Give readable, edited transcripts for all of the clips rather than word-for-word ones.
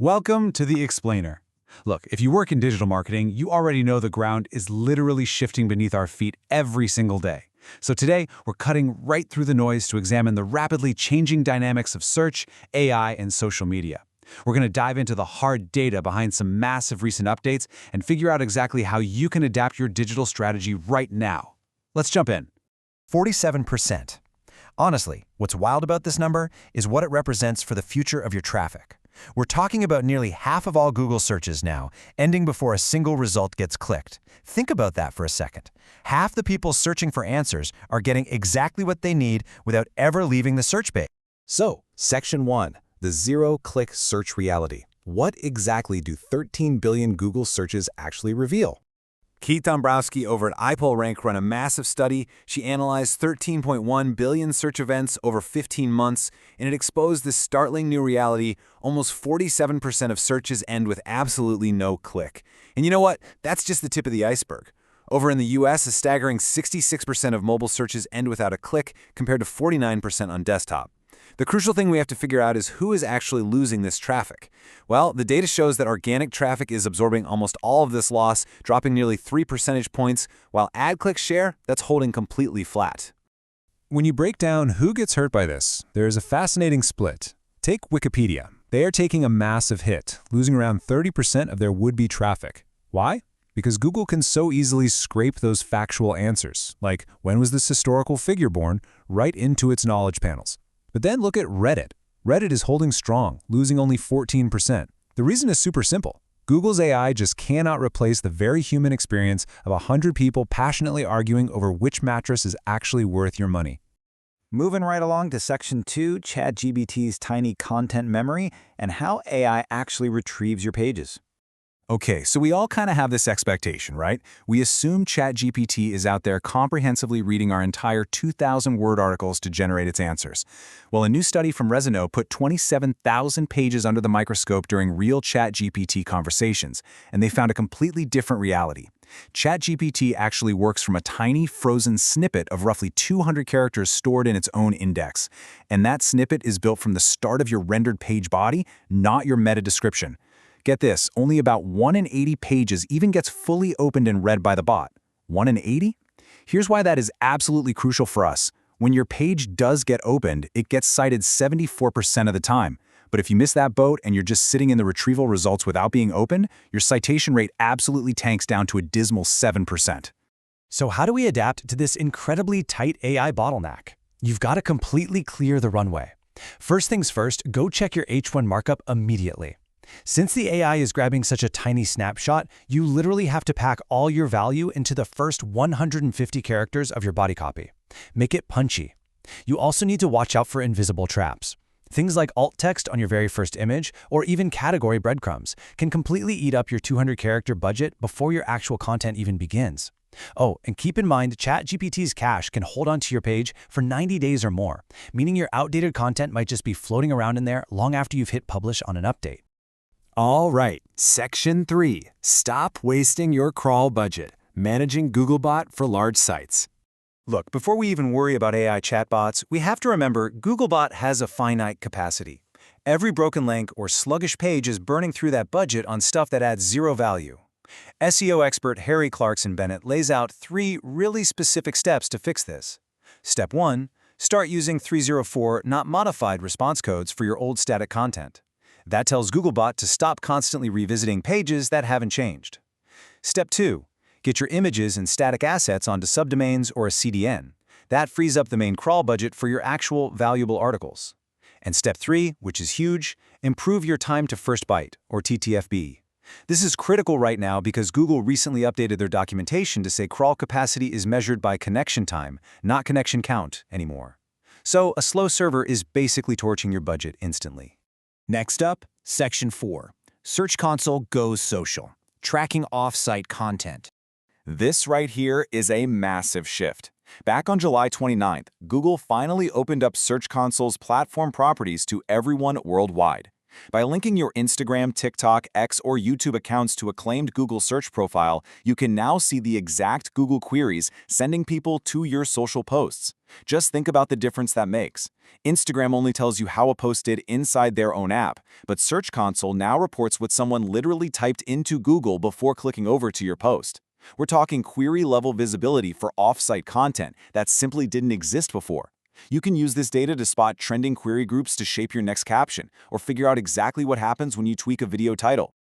Welcome to The Explainer. Look, if you work in digital marketing, you already know the ground is literally shifting beneath our feet every single day. So today, we're cutting right through the noise to examine the rapidly changing dynamics of search, AI, and social media. We're going to dive into the hard data behind some massive recent updates and figure out exactly how you can adapt your digital strategy right now. Let's jump in. 47%. Honestly, what's wild about this number is what it represents for the future of your traffic. We're talking about nearly half of all Google searches now, ending before a single result gets clicked. Think about that for a second. Half the people searching for answers are getting exactly what they need without ever leaving the search page. So, Section 1, the zero-click search reality. What exactly do 13 billion Google searches actually reveal? Keith Dombrowski over at iPollRank ran a massive study. She analyzed 13.1 billion search events over 15 months, and it exposed this startling new reality. Almost 47% of searches end with absolutely no click. And you know what? That's just the tip of the iceberg. Over in the US, a staggering 66% of mobile searches end without a click, compared to 49% on desktop. The crucial thing we have to figure out is who is actually losing this traffic. Well, the data shows that organic traffic is absorbing almost all of this loss, dropping nearly 3 percentage points, while ad click share, that's holding completely flat. When you break down who gets hurt by this, there is a fascinating split. Take Wikipedia. They are taking a massive hit, losing around 30% of their would-be traffic. Why? Because Google can so easily scrape those factual answers, like when was this historical figure born, right into its knowledge panels. But then look at Reddit. Reddit is holding strong, losing only 14%. The reason is super simple. Google's AI just cannot replace the very human experience of 100 people passionately arguing over which mattress is actually worth your money. Moving right along to Section 2, ChatGPT's tiny content memory and how AI actually retrieves your pages. Okay, so we all kind of have this expectation, right? We assume ChatGPT is out there comprehensively reading our entire 2,000-word articles to generate its answers. Well, a new study from Resino put 27,000 pages under the microscope during real ChatGPT conversations, and they found a completely different reality. ChatGPT actually works from a tiny, frozen snippet of roughly 200 characters stored in its own index. And that snippet is built from the start of your rendered page body, not your meta description. Get this, only about 1 in 80 pages even gets fully opened and read by the bot. 1 in 80? Here's why that is absolutely crucial for us. When your page does get opened, it gets cited 74% of the time. But if you miss that boat and you're just sitting in the retrieval results without being opened, your citation rate absolutely tanks down to a dismal 7%. So how do we adapt to this incredibly tight AI bottleneck? You've got to completely clear the runway. First things first, go check your H1 markup immediately. Since the AI is grabbing such a tiny snapshot, you literally have to pack all your value into the first 150 characters of your body copy. Make it punchy. You also need to watch out for invisible traps. Things like alt text on your very first image, or even category breadcrumbs, can completely eat up your 200-character budget before your actual content even begins. Oh, and keep in mind, ChatGPT's cache can hold onto your page for 90 days or more, meaning your outdated content might just be floating around in there long after you've hit publish on an update. All right, Section 3. Stop wasting your crawl budget. Managing Googlebot for large sites. Look, before we even worry about AI chatbots, we have to remember Googlebot has a finite capacity. Every broken link or sluggish page is burning through that budget on stuff that adds zero value. SEO expert Harry Clarkson Bennett lays out 3 really specific steps to fix this. Step 1. Start using 304 not modified response codes for your old static content. That tells Googlebot to stop constantly revisiting pages that haven't changed. Step 2. Get your images and static assets onto subdomains or a CDN. That frees up the main crawl budget for your actual valuable articles. And Step 3, which is huge, improve your time to first byte, or TTFB. This is critical right now because Google recently updated their documentation to say crawl capacity is measured by connection time, not connection count anymore. So a slow server is basically torching your budget instantly. Next up, Section 4. Search Console goes social. Tracking off-site content. This right here is a massive shift. Back on July 29th, Google finally opened up Search Console's platform properties to everyone worldwide. By linking your Instagram, TikTok, X, or YouTube accounts to a claimed Google search profile, you can now see the exact Google queries sending people to your social posts. Just think about the difference that makes. Instagram only tells you how a post did inside their own app, but Search Console now reports what someone literally typed into Google before clicking over to your post. We're talking query-level visibility for off-site content that simply didn't exist before. You can use this data to spot trending query groups to shape your next caption, or figure out exactly what happens when you tweak a video title.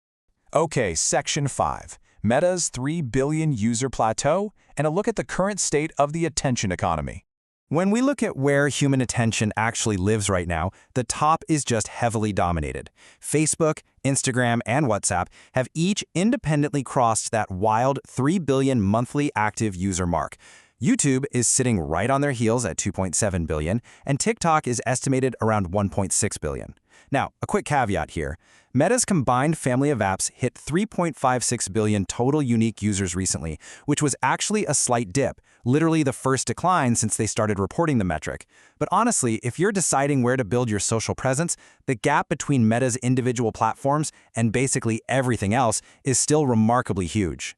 Okay, Section 5. Meta's 3 billion user plateau, and a look at the current state of the attention economy. When we look at where human attention actually lives right now, the top is just heavily dominated. Facebook, Instagram, and WhatsApp have each independently crossed that wild 3 billion monthly active user mark. YouTube is sitting right on their heels at 2.7 billion, and TikTok is estimated around 1.6 billion. Now, a quick caveat here. Meta's combined family of apps hit 3.56 billion total unique users recently, which was actually a slight dip, literally the first decline since they started reporting the metric. But honestly, if you're deciding where to build your social presence, the gap between Meta's individual platforms and basically everything else is still remarkably huge.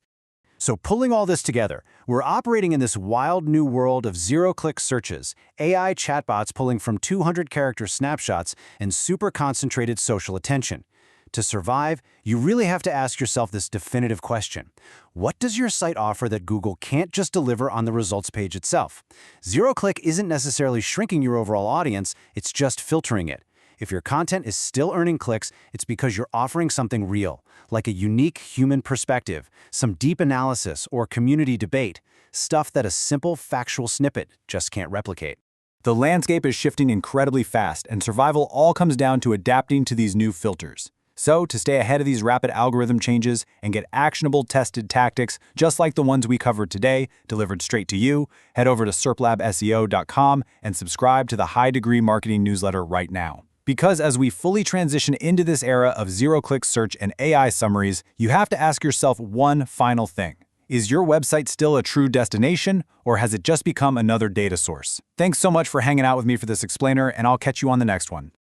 So pulling all this together, we're operating in this wild new world of zero-click searches, AI chatbots pulling from 200-character snapshots, and super concentrated social attention. To survive, you really have to ask yourself this definitive question. What does your site offer that Google can't just deliver on the results page itself? Zero-click isn't necessarily shrinking your overall audience, it's just filtering it. If your content is still earning clicks, it's because you're offering something real, like a unique human perspective, some deep analysis, or community debate, stuff that a simple factual snippet just can't replicate. The landscape is shifting incredibly fast, and survival all comes down to adapting to these new filters. So, to stay ahead of these rapid algorithm changes and get actionable, tested tactics, just like the ones we covered today, delivered straight to you, head over to serplabseo.com and subscribe to the HighDegree Marketing newsletter right now. Because as we fully transition into this era of zero-click search and AI summaries, you have to ask yourself one final thing. Is your website still a true destination, or has it just become another data source? Thanks so much for hanging out with me for this explainer, and I'll catch you on the next one.